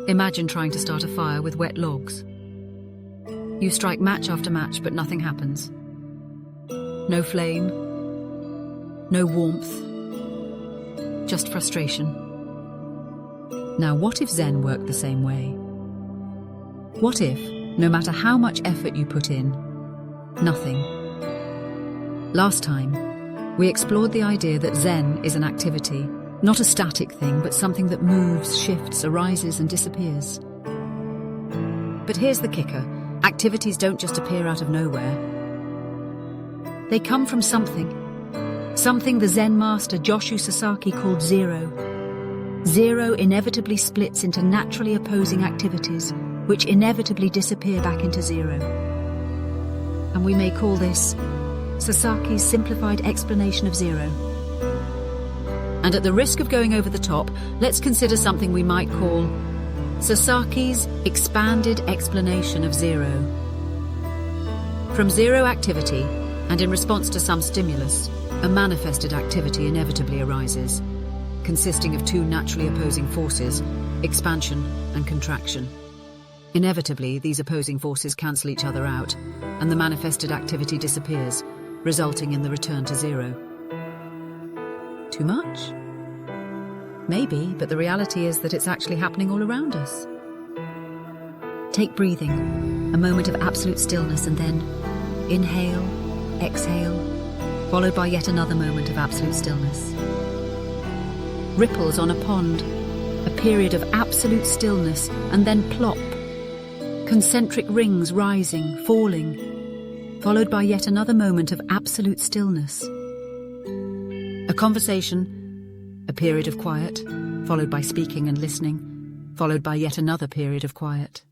Imagine trying to start a fire with wet logs. You strike match after match, but nothing happens. No flame, no warmth, just frustration. Now, what if Zen worked the same way? What if, no matter how much effort you put in, nothing? Last time, we explored the idea that Zen is an activity, not a static thing, but something that moves, shifts, arises and disappears. But here's the kicker. Activities don't just appear out of nowhere. They come from something the Zen master Joshu Sasaki called zero. Zero inevitably splits into naturally opposing activities, which inevitably disappear back into zero. And we may call this Sasaki's simplified explanation of zero. And at the risk of going over the top, let's consider something we might call Sasaki's expanded explanation of zero. From zero activity, and in response to some stimulus, a manifested activity inevitably arises, consisting of two naturally opposing forces, expansion and contraction. Inevitably, these opposing forces cancel each other out, and the manifested activity disappears, resulting in the return to zero. Too much? Maybe, but the reality is that it's actually happening all around us. Take breathing, a moment of absolute stillness, and then inhale, exhale, followed by yet another moment of absolute stillness. Ripples on a pond, a period of absolute stillness, and then plop. Concentric rings rising, falling, followed by yet another moment of absolute stillness. A conversation, a period of quiet, followed by speaking and listening, followed by yet another period of quiet.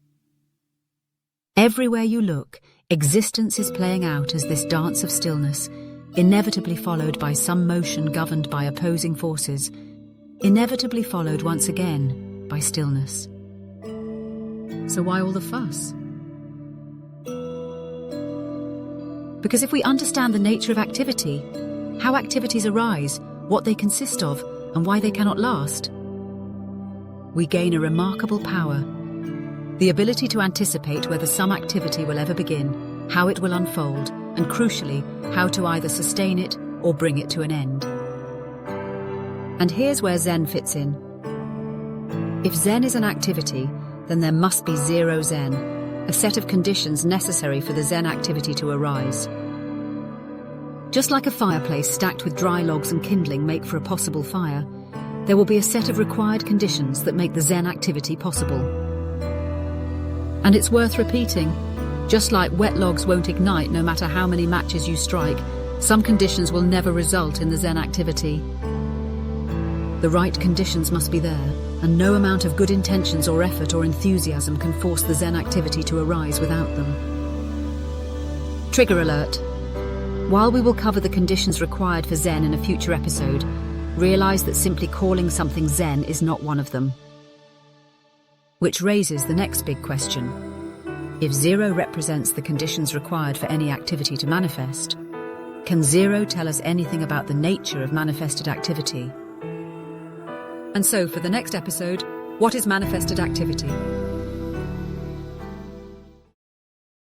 Everywhere you look, existence is playing out as this dance of stillness, inevitably followed by some motion governed by opposing forces, inevitably followed once again by stillness. So why all the fuss? Because if we understand the nature of activity, how activities arise, what they consist of, and why they cannot last, we gain a remarkable power, the ability to anticipate whether some activity will ever begin, how it will unfold, and crucially, how to either sustain it or bring it to an end. And here's where Zen fits in. If Zen is an activity, then there must be zero Zen, a set of conditions necessary for the Zen activity to arise. Just like a fireplace stacked with dry logs and kindling make for a possible fire, there will be a set of required conditions that make the Zen activity possible. And it's worth repeating, just like wet logs won't ignite no matter how many matches you strike, some conditions will never result in the Zen activity. The right conditions must be there, and no amount of good intentions or effort or enthusiasm can force the Zen activity to arise without them. Trigger alert. While we will cover the conditions required for Zen in a future episode, realize that simply calling something Zen is not one of them. Which raises the next big question. If zero represents the conditions required for any activity to manifest, can zero tell us anything about the nature of manifested activity? And so for the next episode, what is manifested activity?